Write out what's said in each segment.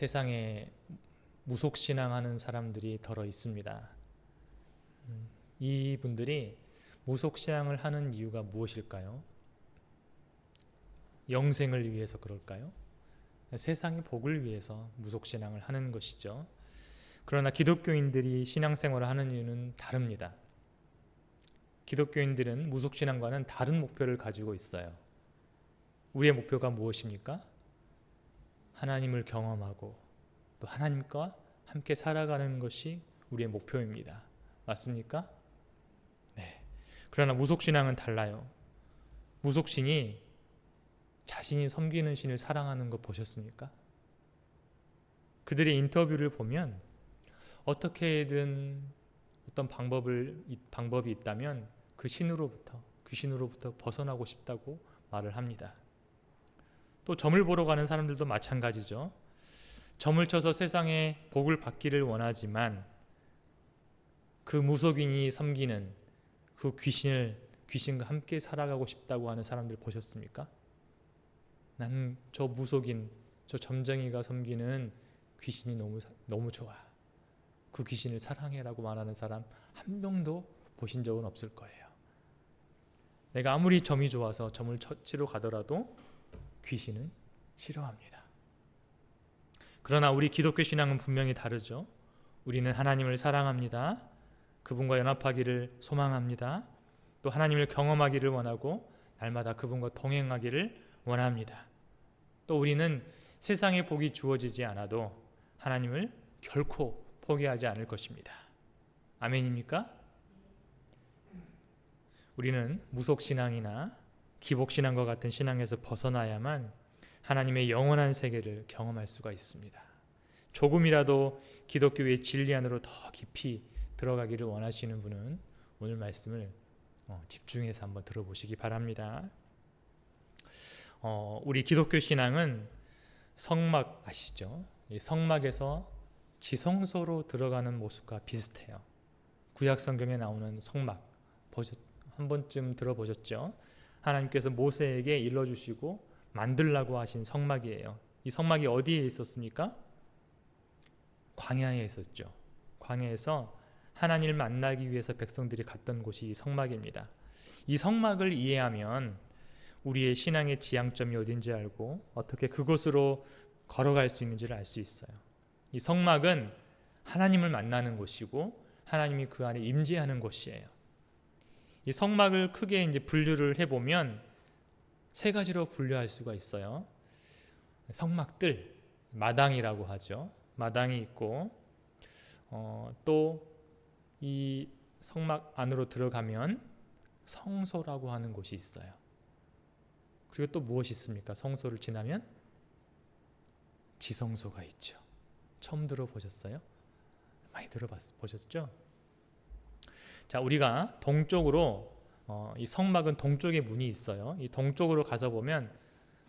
세상에 무속신앙하는 사람들이 덜어 있습니다. 이분들이 무속신앙을 하는 이유가 무엇일까요? 영생을 위해서 그럴까요? 세상의 복을 위해서 무속신앙을 하는 것이죠. 그러나 기독교인들이 신앙생활을 하는 이유는 다릅니다. 기독교인들은 무속신앙과는 다른 목표를 가지고 있어요. 우리의 목표가 무엇입니까? 하나님을 경험하고 또 하나님과 함께 살아가는 것이 우리의 목표입니다. 맞습니까? 네. 그러나 무속신앙은 달라요. 무속신이 자신이 섬기는 신을 사랑하는 거 보셨습니까? 그들의 인터뷰를 보면 어떻게든 어떤 방법이 있다면 그 신으로부터 벗어나고 싶다고 말을 합니다. 또 점을 보러 가는 사람들도 마찬가지죠. 점을 쳐서 세상에 복을 받기를 원하지만 그 무속인이 섬기는 그 귀신과 함께 살아가고 싶다고 하는 사람들 보셨습니까? 나는 저 무속인, 저 점쟁이가 섬기는 귀신이 너무 좋아. 그 귀신을 사랑해라고 말하는 사람 한 명도 보신 적은 없을 거예요. 내가 아무리 점이 좋아서 점을 치러 가더라도 귀신은 싫어합니다. 그러나 우리 기독교 신앙은 분명히 다르죠. 우리는 하나님을 사랑합니다. 그분과 연합하기를 소망합니다. 또 하나님을 경험하기를 원하고 날마다 그분과 동행하기를 원합니다. 또 우리는 세상의 복이 주어지지 않아도 하나님을 결코 포기하지 않을 것입니다. 아멘입니까? 우리는 무속신앙이나 기복신앙과 같은 신앙에서 벗어나야만 하나님의 영원한 세계를 경험할 수가 있습니다. 조금이라도 기독교의 진리 안으로 더 깊이 들어가기를 원하시는 분은 오늘 말씀을 집중해서 한번 들어보시기 바랍니다. 우리 기독교 신앙은 성막 아시죠? 이 성막에서 지성소로 들어가는 모습과 비슷해요. 구약 성경에 나오는 성막 한 번쯤 들어보셨죠? 하나님께서 모세에게 일러주시고 만들라고 하신 성막이에요. 이 성막이 어디에 있었습니까? 광야에 있었죠. 광야에서 하나님을 만나기 위해서 백성들이 갔던 곳이 이 성막입니다. 이 성막을 이해하면 우리의 신앙의 지향점이 어딘지 알고 어떻게 그곳으로 걸어갈 수 있는지를 알 수 있어요. 이 성막은 하나님을 만나는 곳이고 하나님이 그 안에 임재하는 곳이에요. 이 성막을 크게 이제 분류를 해보면 세 가지로 분류할 수가 있어요. 성막들, 마당이라고 하죠. 마당이 있고 또 이 성막 안으로 들어가면 성소라고 하는 곳이 있어요. 그리고 또 무엇이 있습니까? 성소를 지나면 지성소가 있죠. 처음 들어보셨어요? 많이 들어보셨죠? 자, 우리가 동쪽으로 이 성막은 동쪽에 문이 있어요. 이 동쪽으로 가서 보면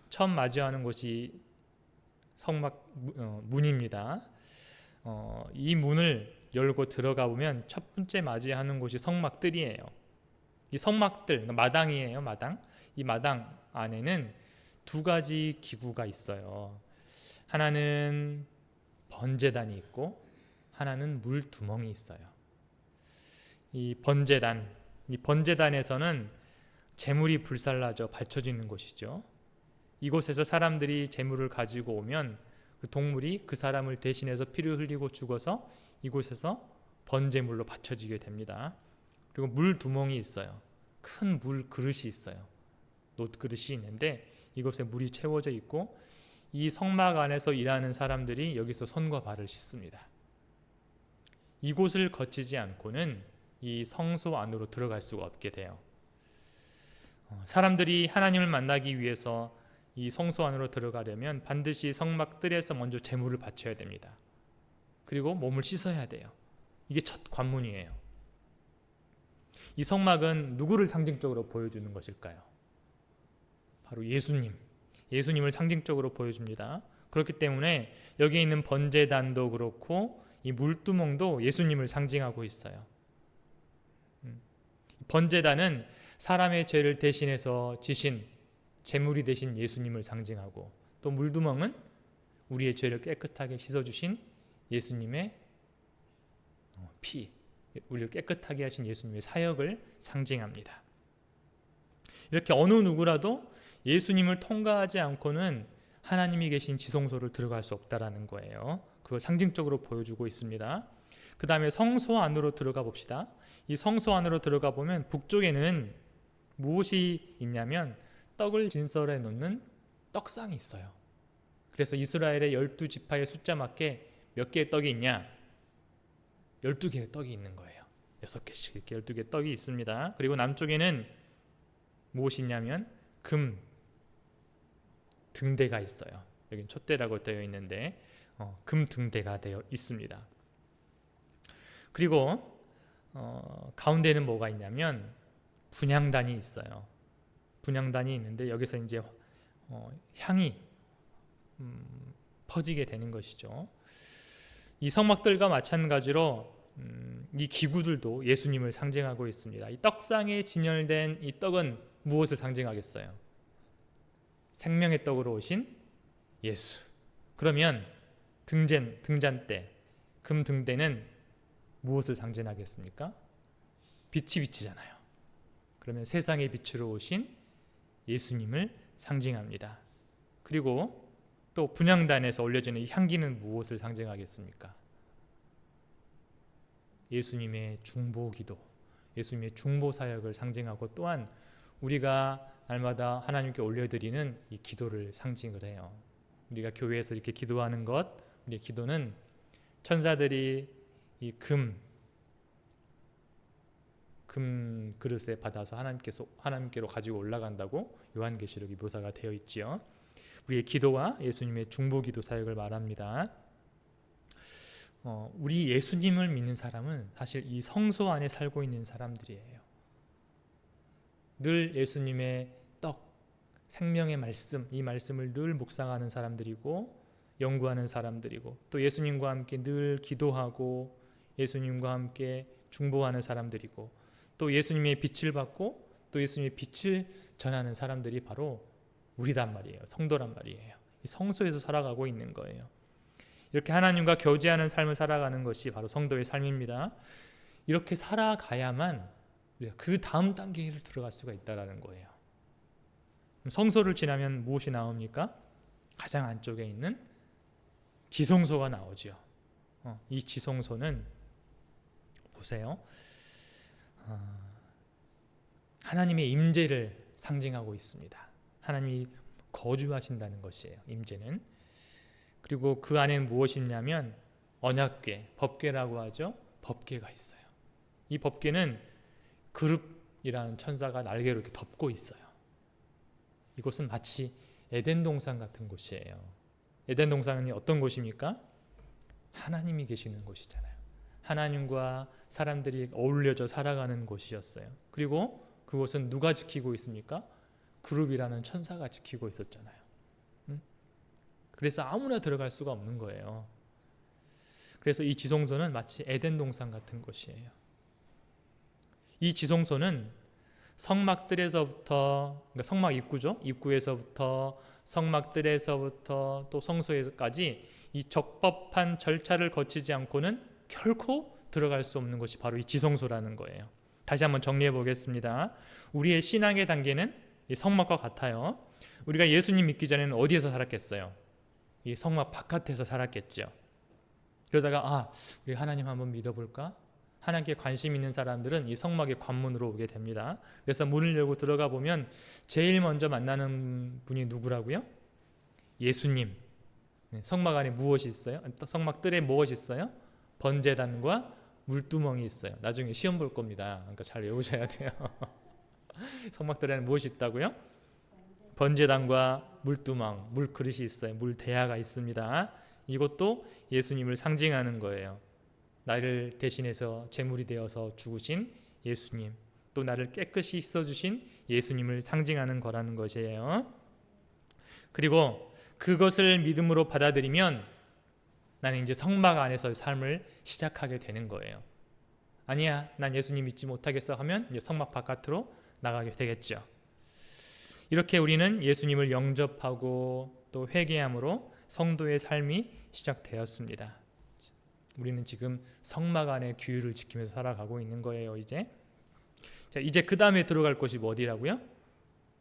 처음 맞이하는 곳이 성막 문입니다. 이 문을 열고 들어가 보면 첫 번째 맞이하는 곳이 성막들이에요. 이 성막들, 마당이에요. 마당. 이 마당 안에는 두 가지 기구가 있어요. 하나는 번제단이 있고 하나는 물두멍이 있어요. 이 번제단에서는 제물이 불살라져 바쳐지는 곳이죠. 이곳에서 사람들이 제물을 가지고 오면 그 동물이 그 사람을 대신해서 피를 흘리고 죽어서 이곳에서 번제물로 바쳐지게 됩니다. 그리고 물두멍이 있어요. 큰 물 그릇이 있어요. 놋그릇이 있는데 이곳에 물이 채워져 있고 이 성막 안에서 일하는 사람들이 여기서 손과 발을 씻습니다. 이곳을 거치지 않고는 이 성소 안으로 들어갈 수가 없게 돼요. 사람들이 하나님을 만나기 위해서 이 성소 안으로 들어가려면 반드시 성막들에서 먼저 제물을 바쳐야 됩니다. 그리고 몸을 씻어야 돼요. 이게 첫 관문이에요. 이 성막은 누구를 상징적으로 보여주는 것일까요? 바로 예수님을 상징적으로 보여줍니다. 그렇기 때문에 여기 있는 번제단도 그렇고 이 물두멍도 예수님을 상징하고 있어요. 번제단은 사람의 죄를 대신해서 지신 제물이 되신 예수님을 상징하고 또 물두멍은 우리의 죄를 깨끗하게 씻어주신 예수님의 피, 우리를 깨끗하게 하신 예수님의 사역을 상징합니다. 이렇게 어느 누구라도 예수님을 통과하지 않고는 하나님이 계신 지성소를 들어갈 수 없다라는 거예요. 그걸 상징적으로 보여주고 있습니다. 그 다음에 성소 안으로 들어가 봅시다. 이 성소 안으로 들어가 보면 북쪽에는 무엇이 있냐면 떡을 진설해 놓는 떡상이 있어요. 그래서 이스라엘의 12지파의 숫자 맞게 몇 개의 떡이 있냐? 12개의 떡이 있는 거예요. 6개씩 이렇게 12개의 떡이 있습니다. 그리고 남쪽에는 무엇이 있냐면 금 등대가 있어요. 여기는 촛대라고 되어 있는데 금 등대가 되어 있습니다. 그리고 가운데는 뭐가 있냐면 분향단이 있어요. 분향단이 있는데 여기서 이제 향이 퍼지게 되는 것이죠. 이 성막들과 마찬가지로 이 기구들도 예수님을 상징하고 있습니다. 이 떡상에 진열된 이 떡은 무엇을 상징하겠어요? 생명의 떡으로 오신 예수. 그러면 등잔대, 금 등대는 무엇을 상징하겠습니까? 빛이 비치잖아요. 그러면 세상의 빛으로 오신 예수님을 상징합니다. 그리고 또 분향단에서 올려지는 이 향기는 무엇을 상징하겠습니까? 예수님의 중보기도, 예수님의 중보사역을 상징하고 또한 우리가 날마다 하나님께 올려드리는 이 기도를 상징을 해요. 우리가 교회에서 이렇게 기도하는 것, 우리의 기도는 천사들이 이 금 그릇에 받아서 하나님께로 가지고 올라간다고 요한계시록이 묘사가 되어 있지요. 우리의 기도와 예수님의 중보기도 사역을 말합니다. 우리 예수님을 믿는 사람은 사실 이 성소 안에 살고 있는 사람들이에요. 늘 예수님의 떡, 생명의 말씀, 이 말씀을 늘 묵상하는 사람들이고 연구하는 사람들이고 또 예수님과 함께 늘 기도하고 예수님과 함께 중보하는 사람들이고 또 예수님의 빛을 받고 또 예수님의 빛을 전하는 사람들이 바로 우리단 말이에요. 성도란 말이에요. 이 성소에서 살아가고 있는 거예요. 이렇게 하나님과 교제하는 삶을 살아가는 것이 바로 성도의 삶입니다. 이렇게 살아가야만 우리가 그 다음 단계를 들어갈 수가 있다는 거예요. 성소를 지나면 무엇이 나옵니까? 가장 안쪽에 있는 지성소가 나오죠. 이 지성소는 보세요. 하나님의 임재를 상징하고 있습니다. 하나님이 거주하신다는 것이에요. 임재는. 그리고 그 안에는 무엇이 있냐면 언약궤, 법궤라고 하죠. 법궤가 있어요. 이 법궤는 그룹이라는 천사가 날개로 이렇게 덮고 있어요. 이곳은 마치 에덴 동산 같은 곳이에요. 에덴 동산이 어떤 곳입니까? 하나님이 계시는 곳이잖아요. 하나님과 사람들이 어울려져 살아가는 곳이었어요. 그리고 그곳은 누가 지키고 있습니까? 그룹이라는 천사가 지키고 있었잖아요. 그래서 아무나 들어갈 수가 없는 거예요. 그래서 이 지성소는 마치 에덴 동산 같은 곳이에요. 이 지성소는 성막들에서부터, 그러니까 성막 입구죠. 입구에서부터 성막들에서부터 또 성소에까지 이 적법한 절차를 거치지 않고는 결코 들어갈 수 없는 것이 바로 이 지성소라는 거예요. 다시 한번 정리해 보겠습니다. 우리의 신앙의 단계는 이 성막과 같아요. 우리가 예수님 믿기 전에는 어디에서 살았겠어요? 이 성막 바깥에서 살았겠죠. 그러다가 우리 하나님 한번 믿어볼까? 하나님께 관심 있는 사람들은 이 성막의 관문으로 오게 됩니다. 그래서 문을 열고 들어가 보면 제일 먼저 만나는 분이 누구라고요? 예수님. 성막 안에 무엇이 있어요? 성막 뜰에 무엇이 있어요? 번제단과 물두멍이 있어요. 나중에 시험 볼 겁니다. 그러니까 잘 외우셔야 돼요. 성막 뜰에는 무엇이 있다고요? 번제단과 물두멍, 물 그릇이 있어요. 물 대야가 있습니다. 이것도 예수님을 상징하는 거예요. 나를 대신해서 제물이 되어서 죽으신 예수님, 또 나를 깨끗이 씻어주신 예수님을 상징하는 거라는 것이에요. 그리고 그것을 믿음으로 받아들이면 나는 이제 성막 안에서의 삶을 시작하게 되는 거예요. 아니야, 난 예수님 믿지 못하겠어 하면 이제 성막 바깥으로 나가게 되겠죠. 이렇게 우리는 예수님을 영접하고 또 회개함으로 성도의 삶이 시작되었습니다. 우리는 지금 성막 안의 규율을 지키면서 살아가고 있는 거예요. 이제 그 다음에 들어갈 곳이 어디라고요?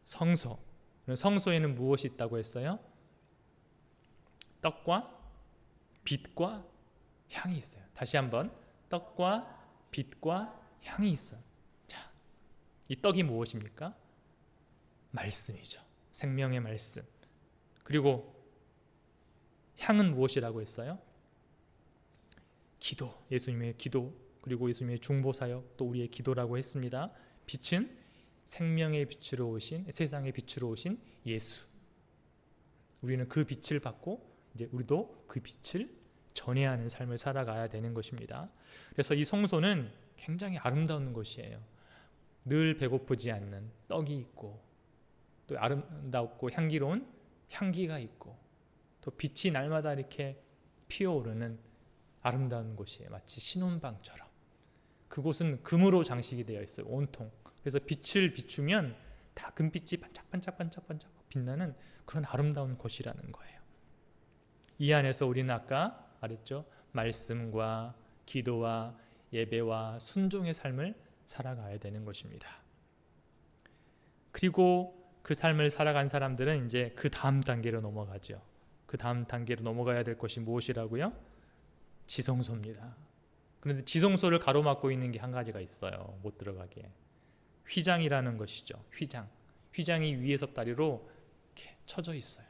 성소. 성소에는 무엇이 있다고 했어요? 떡과 빛과 향이 있어요. 다시 한번, 떡과 빛과 향이 있어요. 자, 이 떡이 무엇입니까? 말씀이죠. 생명의 말씀. 그리고 향은 무엇이라고 했어요? 기도, 예수님의 기도, 그리고 예수님의 중보사역, 또 우리의 기도라고 했습니다. 빛은 생명의 빛으로 오신, 세상의 빛으로 오신 예수. 우리는 그 빛을 받고 이제 우리도 그 빛을 전해야 하는 삶을 살아가야 되는 것입니다. 그래서 이 성소는 굉장히 아름다운 곳이에요. 늘 배고프지 않는 떡이 있고, 또 아름답고 향기로운 향기가 있고, 또 빛이 날마다 이렇게 피어오르는 아름다운 곳이에요. 마치 신혼방처럼. 그곳은 금으로 장식이 되어 있어요. 온통. 그래서 빛을 비추면 다 금빛이 반짝반짝 빛나는 그런 아름다운 곳이라는 거예요. 이 안에서 우리는 아까 말했죠. 말씀과 기도와 예배와 순종의 삶을 살아가야 되는 것입니다. 그리고 그 삶을 살아간 사람들은 이제 그 다음 단계로 넘어가죠. 그 다음 단계로 넘어가야 될 것이 무엇이라고요? 지성소입니다. 그런데 지성소를 가로막고 있는 게 한 가지가 있어요. 못 들어가게. 휘장이라는 것이죠. 휘장이 위에서 다리로 이렇게 쳐져 있어요.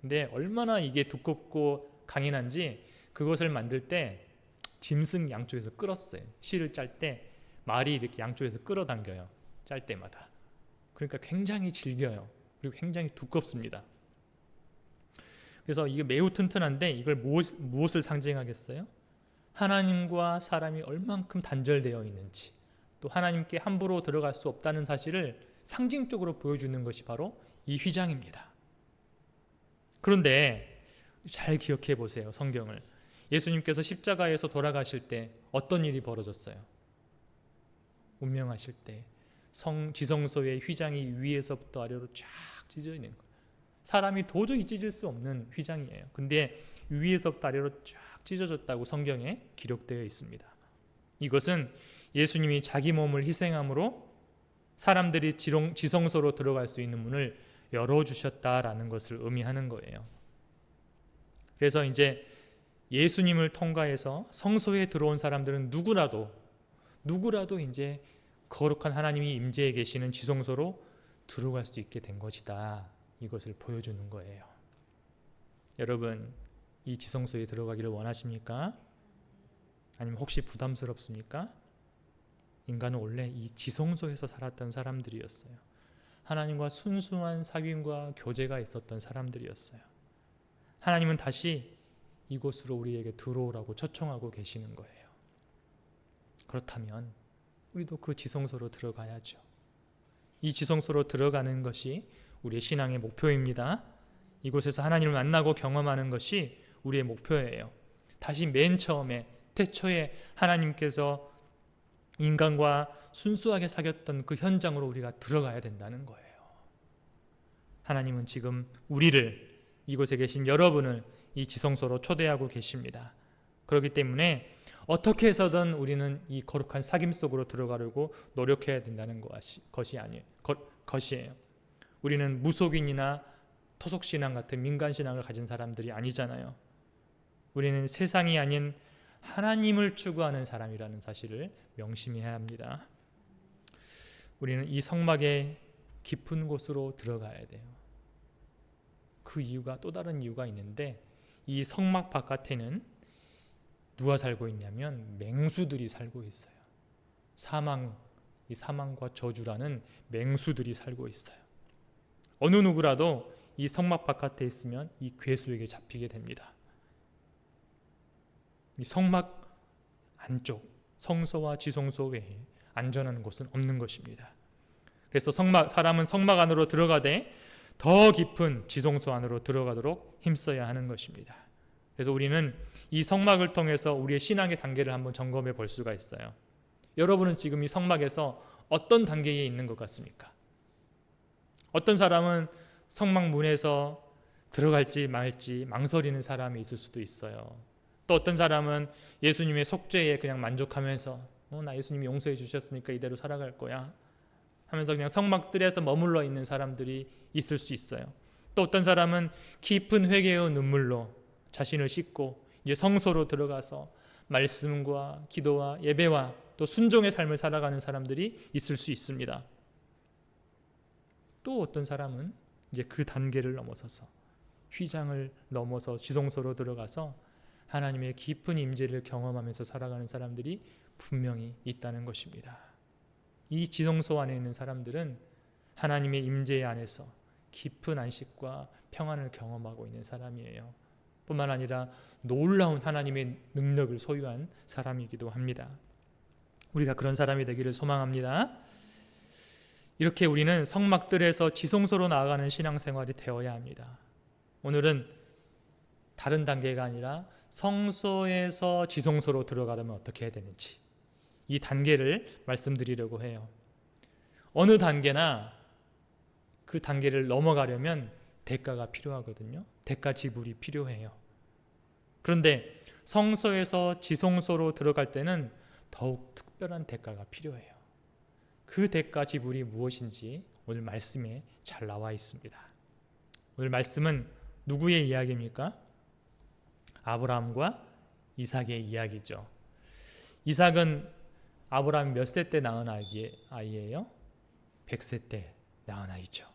근데 얼마나 이게 두껍고 강인한지 그것을 만들 때 짐승 양쪽에서 끌었어요. 실을 짤 때 말이 이렇게 양쪽에서 끌어당겨요. 짤 때마다. 그러니까 굉장히 질겨요. 그리고 굉장히 두껍습니다. 그래서 이게 매우 튼튼한데 이걸 무엇을 상징하겠어요? 하나님과 사람이 얼만큼 단절되어 있는지, 또 하나님께 함부로 들어갈 수 없다는 사실을 상징적으로 보여주는 것이 바로 이 휘장입니다. 그런데 잘 기억해 보세요. 성경을. 예수님께서 십자가에서 돌아가실 때 어떤 일이 벌어졌어요? 운명하실 때 지성소의 휘장이 위에서부터 아래로 쫙 찢어져 있는 거예요. 사람이 도저히 찢을 수 없는 휘장이에요. 근데 위에서부터 아래로 쫙 찢어졌다고 성경에 기록되어 있습니다. 이것은 예수님이 자기 몸을 희생함으로 사람들이 지성소로 들어갈 수 있는 문을 열어주셨다라는 것을 의미하는 거예요. 그래서 이제 예수님을 통과해서 성소에 들어온 사람들은 누구라도 이제 거룩한 하나님이 임재해 계시는 지성소로 들어갈 수 있게 된 것이다. 이것을 보여주는 거예요. 여러분, 이 지성소에 들어가기를 원하십니까? 아니면 혹시 부담스럽습니까? 인간은 원래 이 지성소에서 살았던 사람들이었어요. 하나님과 순수한 사귐과 교제가 있었던 사람들이었어요. 하나님은 다시 이곳으로 우리에게 들어오라고 초청하고 계시는 거예요. 그렇다면 우리도 그 지성소로 들어가야죠. 이 지성소로 들어가는 것이 우리의 신앙의 목표입니다. 이곳에서 하나님을 만나고 경험하는 것이 우리의 목표예요. 다시 맨 처음에 태초에 하나님께서 인간과 순수하게 사귀었던 그 현장으로 우리가 들어가야 된다는 거예요. 하나님은 지금 우리를, 이곳에 계신 여러분을 이 지성소로 초대하고 계십니다. 그렇기 때문에 어떻게 해서든 우리는 이 거룩한 사귐 속으로 들어가려고 노력해야 된다는 것이에요. 우리는 무속인이나 토속신앙 같은 민간신앙을 가진 사람들이 아니잖아요. 우리는 세상이 아닌 하나님을 추구하는 사람이라는 사실을 명심해야 합니다. 우리는 이 성막의 깊은 곳으로 들어가야 돼요. 그 이유가, 또 다른 이유가 있는데, 이 성막 바깥에는 누가 살고 있냐면 맹수들이 살고 있어요. 이 사망과 저주라는 맹수들이 살고 있어요. 어느 누구라도 이 성막 바깥에 있으면 이 괴수에게 잡히게 됩니다. 이 성막 안쪽, 성소와 지성소 외에 안전한 곳은 없는 것입니다. 그래서 사람은 성막 안으로 들어가되 더 깊은 지성소 안으로 들어가도록 힘써야 하는 것입니다. 그래서 우리는 이 성막을 통해서 우리의 신앙의 단계를 한번 점검해 볼 수가 있어요. 여러분은 지금 이 성막에서 어떤 단계에 있는 것 같습니까? 어떤 사람은 성막 문에서 들어갈지 말지 망설이는 사람이 있을 수도 있어요. 또 어떤 사람은 예수님의 속죄에 그냥 만족하면서 나 예수님이 용서해 주셨으니까 이대로 살아갈 거야 하면서 그냥 성막들에서 머물러 있는 사람들이 있을 수 있어요. 또 어떤 사람은 깊은 회개의 눈물로 자신을 씻고 이제 성소로 들어가서 말씀과 기도와 예배와 또 순종의 삶을 살아가는 사람들이 있을 수 있습니다. 또 어떤 사람은 이제 그 단계를 넘어서서 휘장을 넘어서 지성소로 들어가서 하나님의 깊은 임재를 경험하면서 살아가는 사람들이 분명히 있다는 것입니다. 이 지성소 안에 있는 사람들은 하나님의 임재 안에서 깊은 안식과 평안을 경험하고 있는 사람이에요. 뿐만 아니라 놀라운 하나님의 능력을 소유한 사람이기도 합니다. 우리가 그런 사람이 되기를 소망합니다. 이렇게 우리는 성막들에서 지성소로 나아가는 신앙생활이 되어야 합니다. 오늘은 다른 단계가 아니라 성소에서 지성소로 들어가려면 어떻게 해야 되는지 이 단계를 말씀드리려고 해요. 어느 단계나 그 단계를 넘어가려면 대가가 필요하거든요. 대가 지불이 필요해요. 그런데 성소에서 지성소로 들어갈 때는 더욱 특별한 대가가 필요해요. 그 대가 지불이 무엇인지 오늘 말씀에 잘 나와 있습니다. 오늘 말씀은 누구의 이야기입니까? 아브라함과 이삭의 이야기죠. 이삭은 아브라함이 몇 세 때 낳은 아이예요? 100세 때 낳은 아이죠.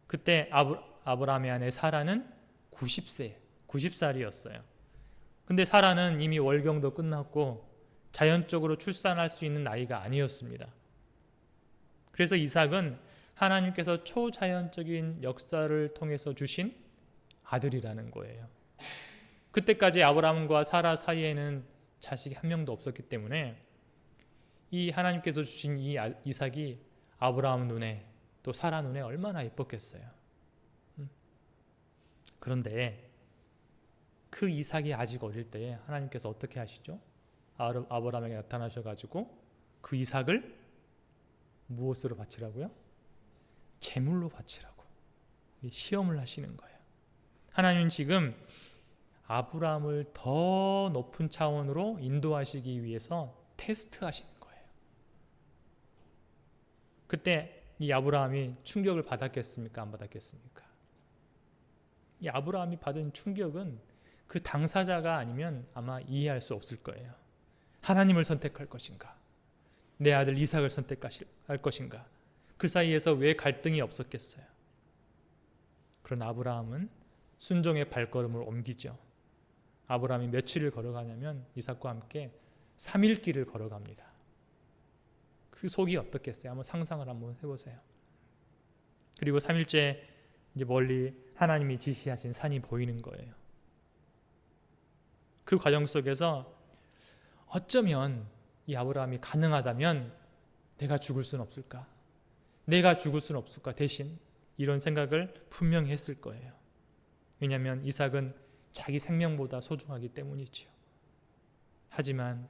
그때 아브라함의 아내 사라는 90살이었어요. 근데 사라는 이미 월경도 끝났고 자연적으로 출산할 수 있는 나이가 아니었습니다. 그래서 이삭은 하나님께서 초자연적인 역사를 통해서 주신 아들이라는 거예요. 그때까지 아브라함과 사라 사이에는 자식이 한 명도 없었기 때문에 이 하나님께서 주신 이 이삭이 아브라함 눈에 또 사라 눈에 얼마나 예뻤겠어요. 그런데 그 이삭이 아직 어릴 때에 하나님께서 어떻게 하시죠? 아브라함에게 나타나셔가지고 그 이삭을 무엇으로 바치라고요? 제물로 바치라고 시험을 하시는 거예요. 하나님은 지금 아브라함을 더 높은 차원으로 인도하시기 위해서 테스트하시는 거예요. 그때 이 아브라함이 충격을 받았겠습니까? 안 받았겠습니까? 이 아브라함이 받은 충격은 그 당사자가 아니면 아마 이해할 수 없을 거예요. 하나님을 선택할 것인가? 내 아들 이삭을 선택할 것인가? 그 사이에서 왜 갈등이 없었겠어요? 그런 아브라함은 순종의 발걸음을 옮기죠. 아브라함이 며칠을 걸어가냐면 이삭과 함께 3일 길을 걸어갑니다. 그 속이 어떻겠어요? 한번 상상을 한번 해보세요. 그리고 3일째 이제 멀리 하나님이 지시하신 산이 보이는 거예요. 그 과정 속에서 어쩌면 이 아브라함이 가능하다면 내가 죽을 수는 없을까? 내가 죽을 수는 없을까? 대신 이런 생각을 분명히 했을 거예요. 왜냐하면 이삭은 자기 생명보다 소중하기 때문이죠. 하지만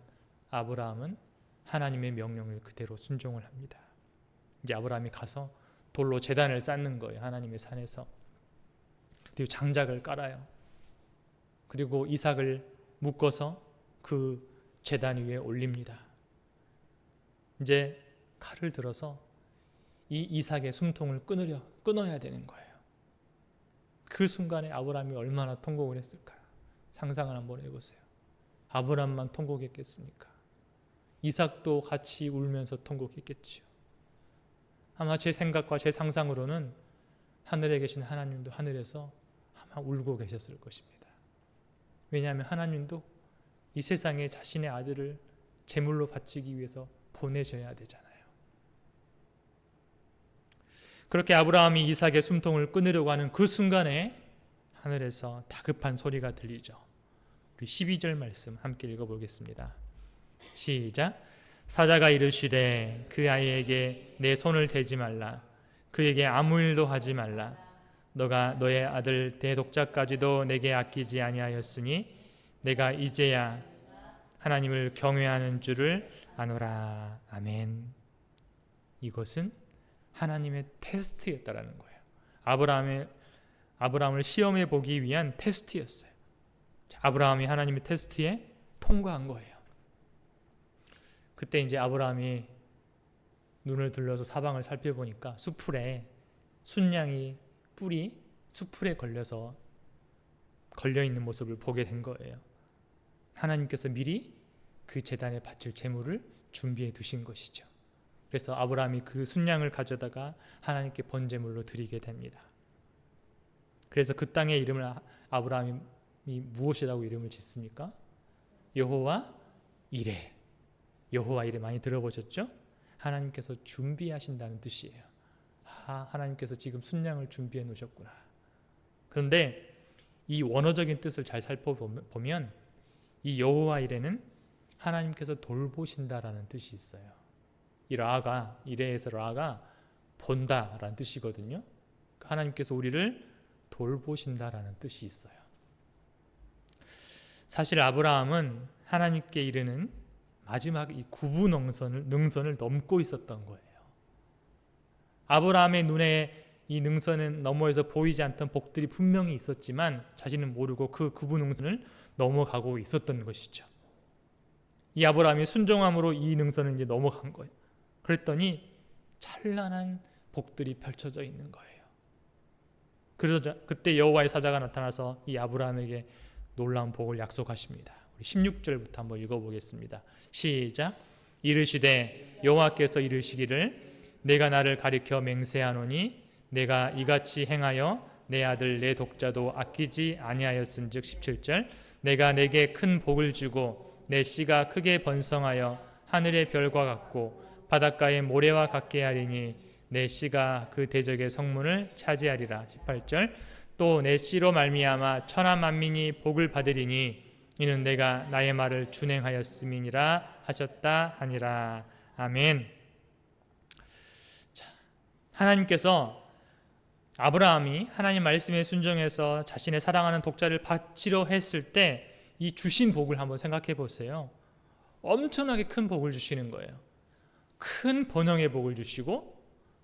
아브라함은 하나님의 명령을 그대로 순종을 합니다. 이제 아브라함이 가서 돌로 제단을 쌓는 거예요. 하나님의 산에서. 그리고 장작을 깔아요. 그리고 이삭을 묶어서 그 제단 위에 올립니다. 이제 칼을 들어서 이 이삭의 숨통을 끊어야 되는 거예요. 그 순간에 아브라함이 얼마나 통곡을 했을까요? 상상을 한번 해보세요. 아브라함만 통곡했겠습니까? 이삭도 같이 울면서 통곡했겠지요. 아마 제 생각과 제 상상으로는 하늘에 계신 하나님도 하늘에서 아마 울고 계셨을 것입니다. 왜냐하면 하나님도 이 세상에 자신의 아들을 제물로 바치기 위해서 보내셔야 되잖아요. 그렇게 아브라함이 이삭의 숨통을 끊으려고 하는 그 순간에 하늘에서 다급한 소리가 들리죠. 우리 12절 말씀 함께 읽어보겠습니다. 시작. 사자가 이르시되 그 아이에게 내 손을 대지 말라. 그에게 아무 일도 하지 말라. 너가 너의 아들 대독자까지도 내게 아끼지 아니하였으니 내가 이제야 하나님을 경외하는 줄을 아노라. 아멘. 이것은 하나님의 테스트였다라는 거예요. 아브라함을 시험해 보기 위한 테스트였어요. 아브라함이 하나님의 테스트에 통과한 거예요. 그때 이제 아브라함이 눈을 들려서 사방을 살펴보니까 수풀에 순양이 뿔이 수풀에 걸려서 걸려있는 모습을 보게 된 거예요. 하나님께서 미리 그 제단에 바칠 제물을 준비해 두신 것이죠. 그래서 아브라함이 그 순양을 가져다가 하나님께 번제물로 드리게 됩니다. 그래서 그 땅의 이름을 아브라함이 무엇이라고 이름을 짓습니까? 여호와 이레. 여호와 이레 많이 들어보셨죠? 하나님께서 준비하신다는 뜻이에요. 하나님께서 지금 순양을 준비해 놓으셨구나. 그런데 이 원어적인 뜻을 잘 살펴보면 이 여호와 이레는 하나님께서 돌보신다라는 뜻이 있어요. 이 라가, 이레에서 라가 본다라는 뜻이거든요. 하나님께서 우리를 돌보신다라는 뜻이 있어요. 사실 아브라함은 하나님께 이르는 마지막 이 구분능선을 넘고 있었던 거예요. 아브라함의 눈에 이 능선은 너머에서 보이지 않던 복들이 분명히 있었지만 자신은 모르고 그 구분능선을 넘어가고 있었던 것이죠. 이 아브라함이 순종함으로 이 능선을 이제 넘어간 거예요. 그랬더니 찬란한 복들이 펼쳐져 있는 거예요. 그래서 그때 여호와의 사자가 나타나서 이 아브라함에게 놀라운 복을 약속하십니다. 우리 16절부터 한번 읽어보겠습니다. 시작. 이르시되 여호와께서 이르시기를 내가 나를 가리켜 맹세하노니 내가 이같이 행하여 내 아들 내 독자도 아끼지 아니하였은즉 17절 내가 내게 큰 복을 주고 내 씨가 크게 번성하여 하늘의 별과 같고 바닷가의 모래와 같게 하리니 내 씨가 그 대적의 성문을 차지하리라. 18절 또 내 씨로 말미암아 천하 만민이 복을 받으리니 이는 내가 나의 말을 준행하였음이니라 하셨다 하니라. 아멘. 자, 하나님께서 아브라함이 하나님 말씀에 순종해서 자신의 사랑하는 독자를 바치려 했을 때 이 주신 복을 한번 생각해 보세요. 엄청나게 큰 복을 주시는 거예요. 큰 번영의 복을 주시고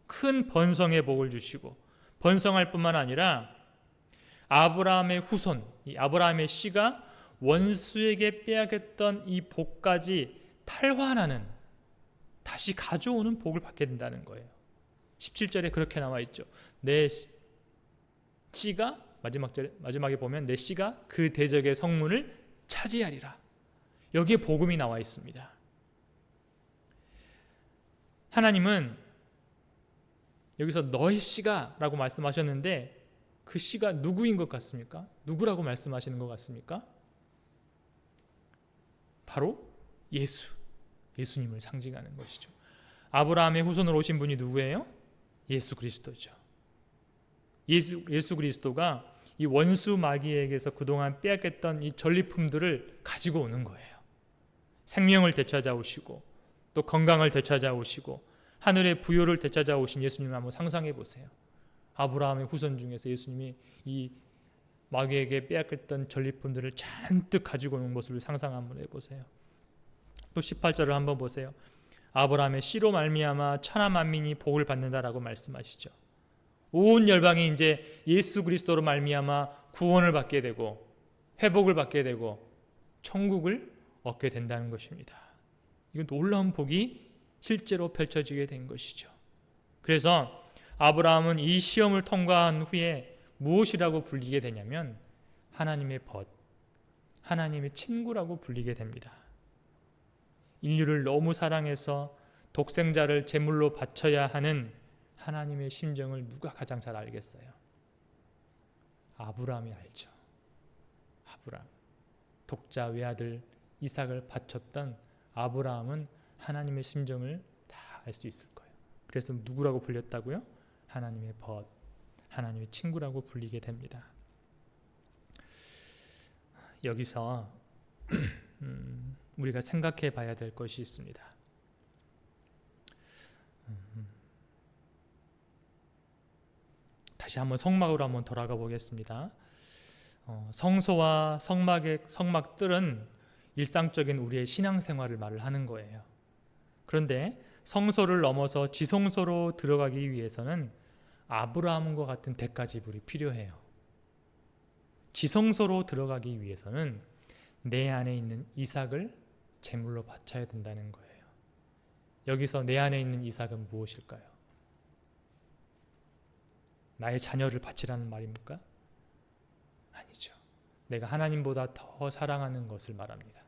큰 번성의 복을 주시고 번성할 뿐만 아니라 아브라함의 후손, 이 아브라함의 씨가 원수에게 빼앗겼던 이 복까지 탈환하는 다시 가져오는 복을 받게 된다는 거예요. 17절에 그렇게 나와 있죠. 내 씨가 마지막에 보면 내 씨가 그 대적의 성문을 차지하리라. 여기에 복음이 나와 있습니다. 하나님은 여기서 너의 씨가 라고 말씀하셨는데 그 씨가 누구인 것 같습니까? 누구라고 말씀하시는 것 같습니까? 바로 예수님을 상징하는 것이죠. 아브라함의 후손으로 오신 분이 누구예요? 예수 그리스도죠. 예수 그리스도가 이 원수 마귀에게서 그동안 빼앗겼던 이 전리품들을 가지고 오는 거예요. 생명을 되찾아오시고 또 건강을 되찾아오시고 하늘의 부요를 되찾아오신 예수님을 한번 상상해 보세요. 아브라함의 후손 중에서 예수님이 이 마귀에게 빼앗겼던 전리품들을 잔뜩 가지고 오는 모습을 상상 한번 해보세요. 또 18절을 한번 보세요. 아브라함의 씨로 말미암아 천하 만민이 복을 받는다라고 말씀하시죠. 온 열방이 이제 예수 그리스도로 말미암아 구원을 받게 되고 회복을 받게 되고 천국을 얻게 된다는 것입니다. 이건 놀라운 복이 실제로 펼쳐지게 된 것이죠. 그래서 아브라함은 이 시험을 통과한 후에 무엇이라고 불리게 되냐면 하나님의 벗, 하나님의 친구라고 불리게 됩니다. 인류를 너무 사랑해서 독생자를 제물로 바쳐야 하는 하나님의 심정을 누가 가장 잘 알겠어요? 아브라함이 알죠. 아브라함, 독자 외아들 이삭을 바쳤던 아브라함은 하나님의 심정을 다 알 수 있을 거예요. 그래서 누구라고 불렸다고요? 하나님의 벗, 하나님의 친구라고 불리게 됩니다. 여기서 우리가 생각해 봐야 될 것이 있습니다. 다시 한번 성막으로 한번 돌아가 보겠습니다. 성소와 성막들은 일상적인 우리의 신앙생활을 말을 하는 거예요. 그런데 성소를 넘어서 지성소로 들어가기 위해서는 아브라함과 같은 대가 지불이 필요해요. 지성소로 들어가기 위해서는 내 안에 있는 이삭을 제물로 바쳐야 된다는 거예요. 여기서 내 안에 있는 이삭은 무엇일까요? 나의 자녀를 바치라는 말입니까? 아니죠. 내가 하나님보다 더 사랑하는 것을 말합니다.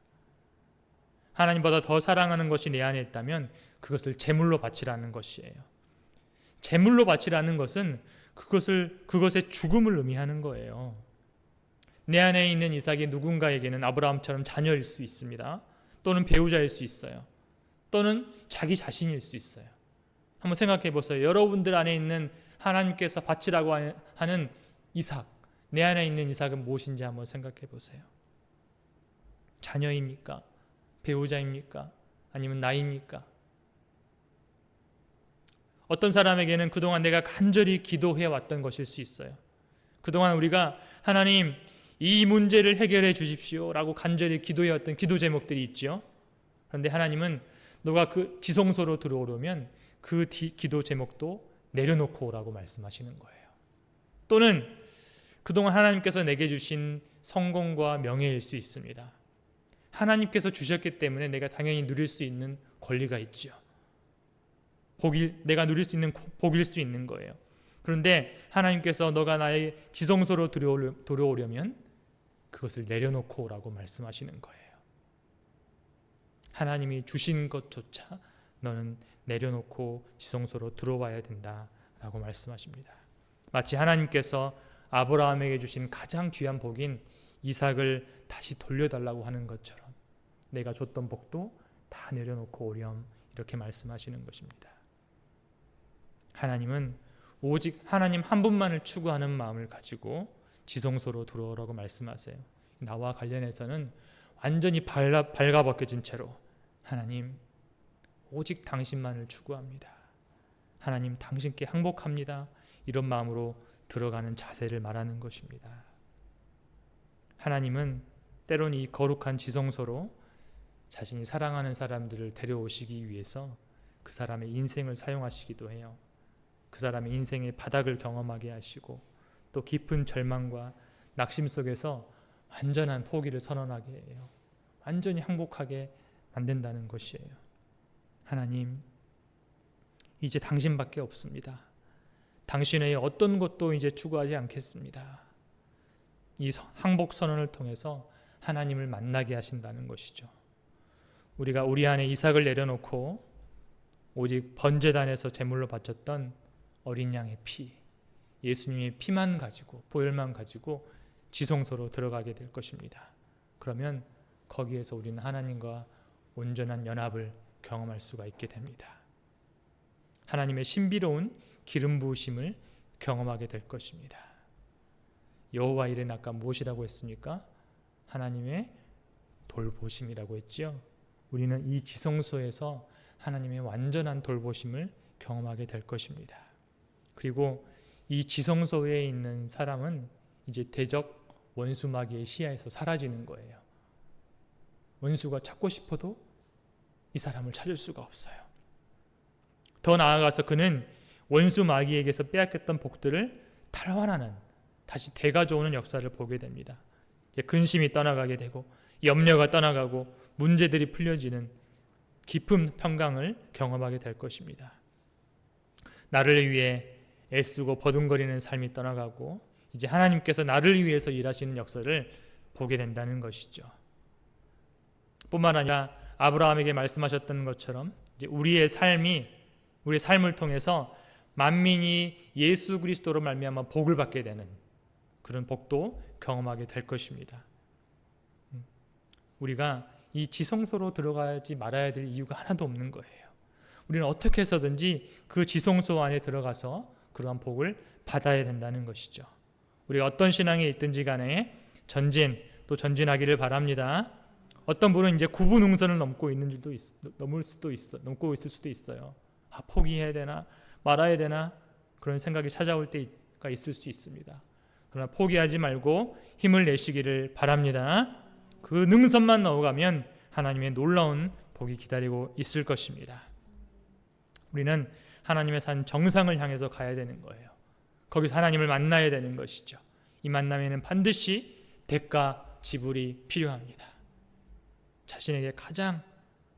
하나님보다 더 사랑하는 것이 내 안에 있다면 그것을 제물로 바치라는 것이에요. 제물로 바치라는 것은 그것의 죽음을 의미하는 거예요. 내 안에 있는 이삭이 누군가에게는 아브라함처럼 자녀일 수 있습니다. 또는 배우자일 수 있어요. 또는 자기 자신일 수 있어요. 한번 생각해 보세요. 여러분들 안에 있는 하나님께서 바치라고 하는 이삭, 내 안에 있는 이삭은 무엇인지 한번 생각해 보세요. 자녀입니까? 배우자입니까? 아니면 나입니까? 어떤 사람에게는 그동안 내가 간절히 기도해 왔던 것일 수 있어요. 그동안 우리가 하나님 이 문제를 해결해 주십시오 라고 간절히 기도해 왔던 기도 제목들이 있죠. 그런데 하나님은 너가 그 지성소로 들어오려면 그 기도 제목도 내려놓고 오라고 말씀하시는 거예요. 또는 그동안 하나님께서 내게 주신 성공과 명예일 수 있습니다. 하나님께서 주셨기 때문에 내가 당연히 누릴 수 있는 권리가 있죠. 내가 누릴 수 있는 복일 수 있는 거예요. 그런데 하나님께서 너가 나의 지성소로 들어오려면 그것을 내려놓고 오라고 말씀하시는 거예요. 하나님이 주신 것조차 너는 내려놓고 지성소로 들어와야 된다라고 말씀하십니다. 마치 하나님께서 아브라함에게 주신 가장 귀한 복인 이삭을 다시 돌려달라고 하는 것처럼 내가 줬던 복도 다 내려놓고 오렴 이렇게 말씀하시는 것입니다. 하나님은 오직 하나님 한 분만을 추구하는 마음을 가지고 지성소로 들어오라고 말씀하세요. 나와 관련해서는 완전히 발가벗겨진 채로 하나님 오직 당신만을 추구합니다. 하나님 당신께 항복합니다. 이런 마음으로 들어가는 자세를 말하는 것입니다. 하나님은 때론 이 거룩한 지성소로 자신이 사랑하는 사람들을 데려오시기 위해서 그 사람의 인생을 사용하시기도 해요. 그 사람의 인생의 바닥을 경험하게 하시고 또 깊은 절망과 낙심 속에서 완전한 포기를 선언하게 해요. 완전히 항복하게 만든다는 것이에요. 하나님, 이제 당신밖에 없습니다. 당신 외에 어떤 것도 이제 추구하지 않겠습니다. 이 항복 선언을 통해서 하나님을 만나게 하신다는 것이죠. 우리가 우리 안에 이삭을 내려놓고 오직 번제단에서 제물로 바쳤던 어린 양의 피, 예수님의 피만 가지고 보혈만 가지고 지성소로 들어가게 될 것입니다. 그러면 거기에서 우리는 하나님과 온전한 연합을 경험할 수가 있게 됩니다. 하나님의 신비로운 기름 부으심을 경험하게 될 것입니다. 여호와 이레는 아까 무엇이라고 했습니까? 하나님의 돌보심이라고 했지요. 우리는 이 지성소에서 하나님의 완전한 돌보심을 경험하게 될 것입니다. 그리고 이 지성소에 있는 사람은 이제 대적 원수 마귀의 시야에서 사라지는 거예요. 원수가 찾고 싶어도 이 사람을 찾을 수가 없어요. 더 나아가서 그는 원수 마귀에게서 빼앗겼던 복들을 탈환하는, 다시 되가져오는 역사를 보게 됩니다. 근심이 떠나가게 되고 염려가 떠나가고 문제들이 풀려지는 깊은 평강을 경험하게 될 것입니다. 나를 위해 애쓰고 버둥거리는 삶이 떠나가고 이제 하나님께서 나를 위해서 일하시는 역사를 보게 된다는 것이죠. 뿐만 아니라 아브라함에게 말씀하셨던 것처럼 이제 우리의 삶을 통해서 만민이 예수 그리스도로 말미암아 복을 받게 되는 그런 복도 경험하게 될 것입니다. 우리가 이 지성소로 들어가지 말아야 될 이유가 하나도 없는 거예요. 우리는 어떻게 해서든지 그 지성소 안에 들어가서 그러한 복을 받아야 된다는 것이죠. 우리가 어떤 신앙에 있든지 간에 전진하기를 바랍니다. 어떤 분은 이제 구분응선을 넘고 있을 수도 있어요. 포기해야 되나 말아야 되나 그런 생각이 찾아올 때가 있을 수 있습니다. 그러나 포기하지 말고 힘을 내시기를 바랍니다. 그 능선만 넣어가면 하나님의 놀라운 복이 기다리고 있을 것입니다. 우리는 하나님의 산 정상을 향해서 가야 되는 거예요. 거기서 하나님을 만나야 되는 것이죠. 이 만남에는 반드시 대가 지불이 필요합니다. 자신에게 가장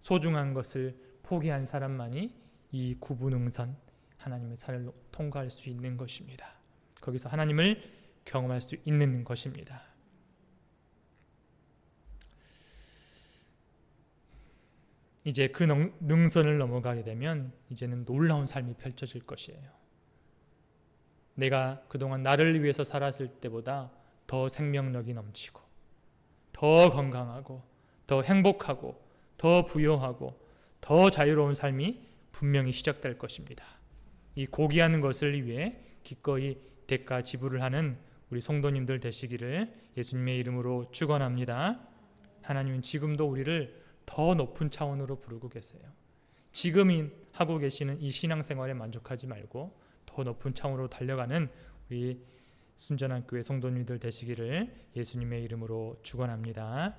소중한 것을 포기한 사람만이 이 구분응선 하나님의 산을 통과할 수 있는 것입니다. 거기서 하나님을 경험할 수 있는 것입니다. 이제 그 능선을 넘어가게 되면 이제는 놀라운 삶이 펼쳐질 것이에요. 내가 그동안 나를 위해서 살았을 때보다 더 생명력이 넘치고 더 건강하고 더 행복하고 더 부유하고 더 자유로운 삶이 분명히 시작될 것입니다. 이 고귀한 것을 위해 기꺼이 대가 지불을 하는 우리 성도님들 되시기를 예수님의 이름으로 축원합니다. 하나님은 지금도 우리를 더 높은 차원으로 부르고 계세요. 지금 하고 계시는 이 신앙생활에 만족하지 말고 더 높은 차원으로 달려가는 우리 순전한 교회 성도님들 되시기를 예수님의 이름으로 축원합니다.